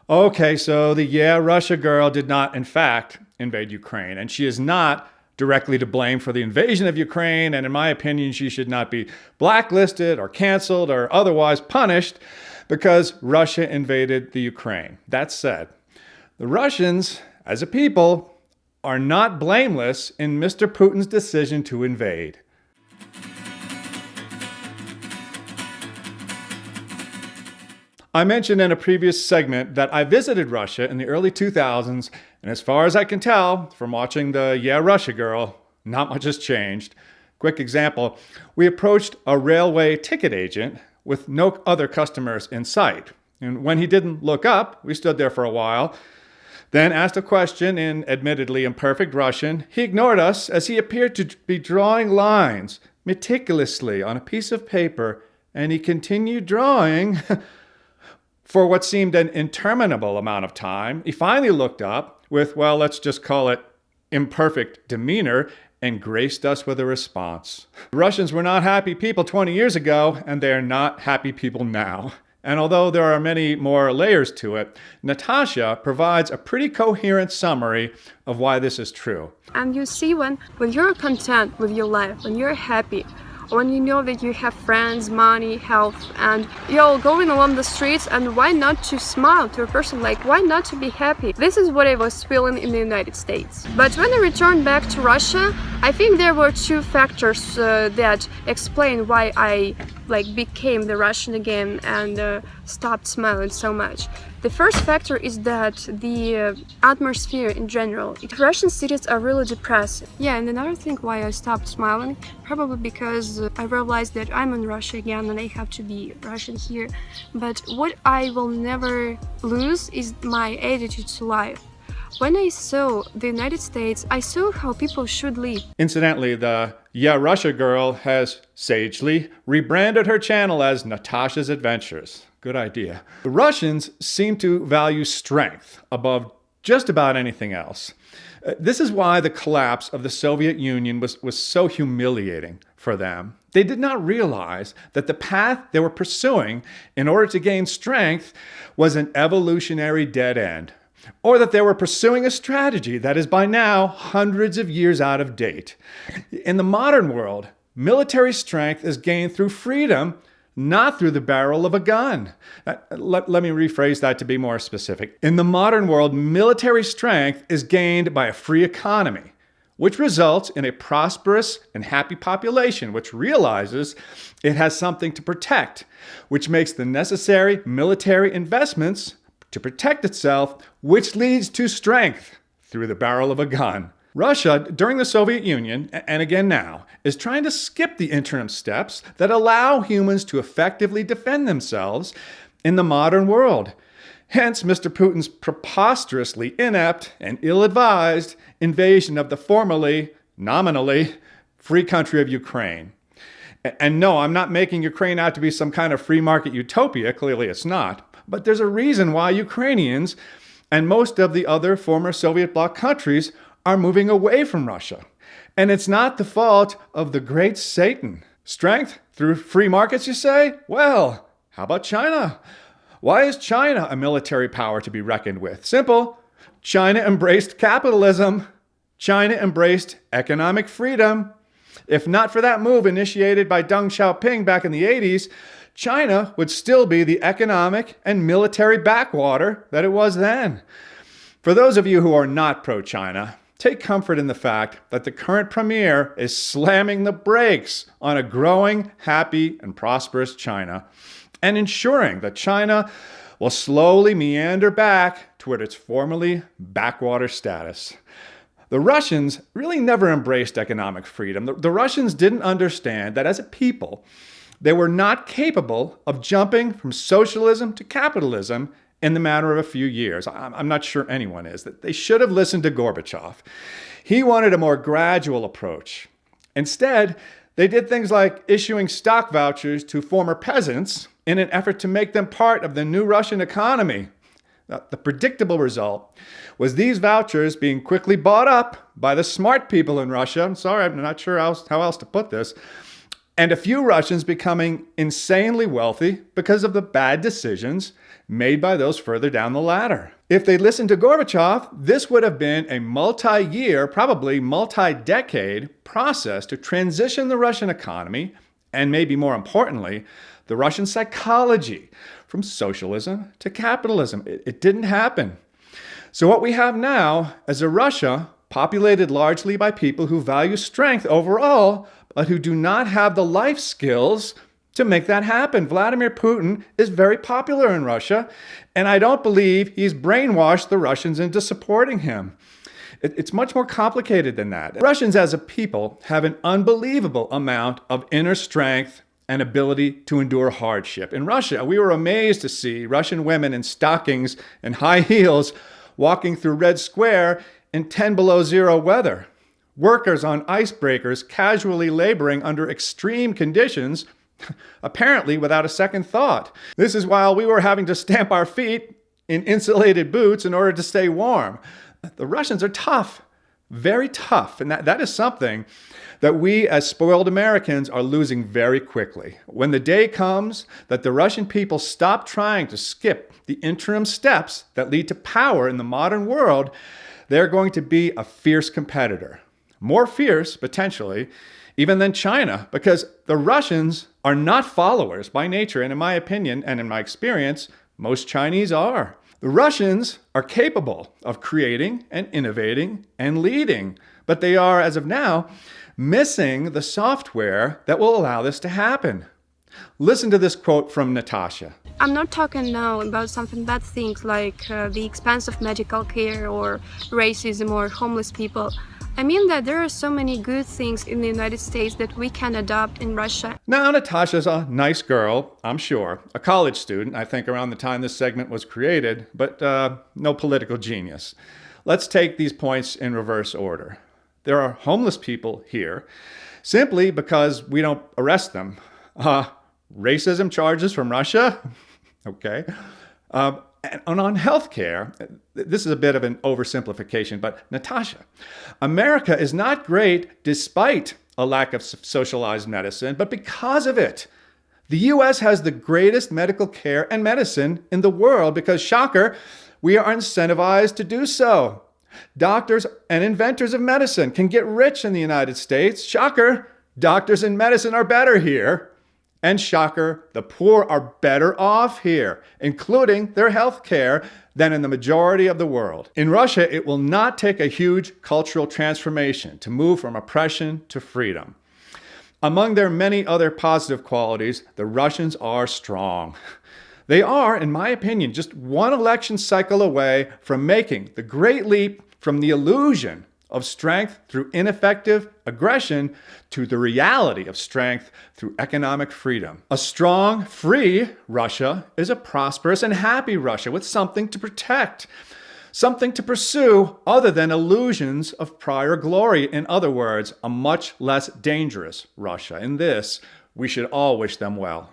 Okay, so the Yeah Russia girl did not, in fact, invade Ukraine, and she is not directly to blame for the invasion of Ukraine, and in my opinion, she should not be blacklisted or canceled or otherwise punished because Russia invaded the Ukraine. That said, the Russians, as a people, are not blameless in Mr. Putin's decision to invade. I mentioned in a previous segment that I visited Russia in the early 2000s, and as far as I can tell from watching the Yeah Russia girl, not much has changed. Quick example, we approached a railway ticket agent with no other customers in sight. And when he didn't look up, we stood there for a while, then asked a question in admittedly imperfect Russian. He ignored us as he appeared to be drawing lines meticulously on a piece of paper, and he continued drawing for what seemed an interminable amount of time. He finally looked up with, well, let's just call it imperfect demeanor, and graced us with a response. The Russians were not happy people 20 years ago, and they are not happy people now. And although there are many more layers to it, Natasha provides a pretty coherent summary of why this is true. And you see, when you're content with your life, when you're happy, when you know that you have friends, money, health, and you're going along the streets, and why not to smile to a person, like why not to be happy? This is what I was feeling in the United States. But when I returned back to Russia, I think there were two factors that explain why I became the Russian again and stopped smiling so much. The first factor is that the atmosphere in general. Russian cities are really depressing. Yeah, and another thing why I stopped smiling, probably because I realized that I'm in Russia again and I have to be Russian here. But what I will never lose is my attitude to life. When I saw the United States, I saw how people should live. Incidentally, the Yeah Russia girl has sagely rebranded her channel as Natasha's Adventures. Good idea. The Russians seem to value strength above just about anything else. This is why the collapse of the Soviet Union was so humiliating for them. They did not realize that the path they were pursuing in order to gain strength was an evolutionary dead end, or that they were pursuing a strategy that is by now hundreds of years out of date. In the modern world, military strength is gained through freedom, not through the barrel of a gun. Let me rephrase that to be more specific. In the modern world, military strength is gained by a free economy, which results in a prosperous and happy population, which realizes it has something to protect, which makes the necessary military investments to protect itself, which leads to strength through the barrel of a gun. Russia, during the Soviet Union, and again now, is trying to skip the interim steps that allow humans to effectively defend themselves in the modern world. Hence, Mr. Putin's preposterously inept and ill-advised invasion of the formerly, nominally, free country of Ukraine. And no, I'm not making Ukraine out to be some kind of free market utopia. Clearly it's not. But there's a reason why Ukrainians and most of the other former Soviet bloc countries are moving away from Russia. And it's not the fault of the great Satan. Strength through free markets, you say? Well, how about China? Why is China a military power to be reckoned with? Simple. China embraced capitalism. China embraced economic freedom. If not for that move initiated by Deng Xiaoping back in the 80s, China would still be the economic and military backwater that it was then. For those of you who are not pro-China, take comfort in the fact that the current premier is slamming the brakes on a growing, happy, and prosperous China and ensuring that China will slowly meander back toward its formerly backwater status. The Russians really never embraced economic freedom. The Russians didn't understand that as a people, they were not capable of jumping from socialism to capitalism in the matter of a few years. I'm not sure anyone is. That they should have listened to Gorbachev. He wanted a more gradual approach. Instead, they did things like issuing stock vouchers to former peasants in an effort to make them part of the new Russian economy. The predictable result was these vouchers being quickly bought up by the smart people in Russia. I'm sorry, I'm not sure how else to put this. And a few Russians becoming insanely wealthy because of the bad decisions made by those further down the ladder. If they'd listened to Gorbachev, this would have been a multi-year, probably multi-decade process to transition the Russian economy, and maybe more importantly, the Russian psychology, from socialism to capitalism. It didn't happen. So what we have now is a Russia populated largely by people who value strength overall, but who do not have the life skills to make that happen. Vladimir Putin is very popular in Russia, and I don't believe he's brainwashed the Russians into supporting him. It's much more complicated than that. Russians as a people have an unbelievable amount of inner strength and ability to endure hardship. In Russia, we were amazed to see Russian women in stockings and high heels walking through Red Square in 10 below zero weather. Workers on icebreakers casually laboring under extreme conditions, apparently without a second thought. This is while we were having to stamp our feet in insulated boots in order to stay warm. The Russians are tough, very tough, and that is something that we as spoiled Americans are losing very quickly. When the day comes that the Russian people stop trying to skip the interim steps that lead to power in the modern world, they're going to be a fierce competitor. More fierce, potentially, even than China, because the Russians are not followers by nature, and in my opinion and in my experience, most Chinese are. The Russians are capable of creating and innovating and leading, but they are, as of now, missing the software that will allow this to happen. Listen to this quote from Natasha. I'm not talking now about something bad things like the expense of medical care or racism or homeless people. I mean that there are so many good things in the United States that we can adopt in Russia. Now, Natasha's a nice girl, I'm sure. A college student, I think, around the time this segment was created, but no political genius. Let's take these points in reverse order. There are homeless people here simply because we don't arrest them. Racism charges from Russia? Okay. And on healthcare, this is a bit of an oversimplification, but Natasha, America is not great despite a lack of socialized medicine, but because of it. The U.S. has the greatest medical care and medicine in the world because, shocker, we are incentivized to do so. Doctors and inventors of medicine can get rich in the United States. Shocker, doctors in medicine are better here. And shocker, the poor are better off here, including their health care, than in the majority of the world. In Russia, it will not take a huge cultural transformation to move from oppression to freedom. Among their many other positive qualities, the Russians are strong. They are, in my opinion, just one election cycle away from making the great leap from the illusion of strength through ineffective aggression to the reality of strength through economic freedom. A strong, free Russia is a prosperous and happy Russia with something to protect, something to pursue other than illusions of prior glory. In other words, a much less dangerous Russia. In this, we should all wish them well.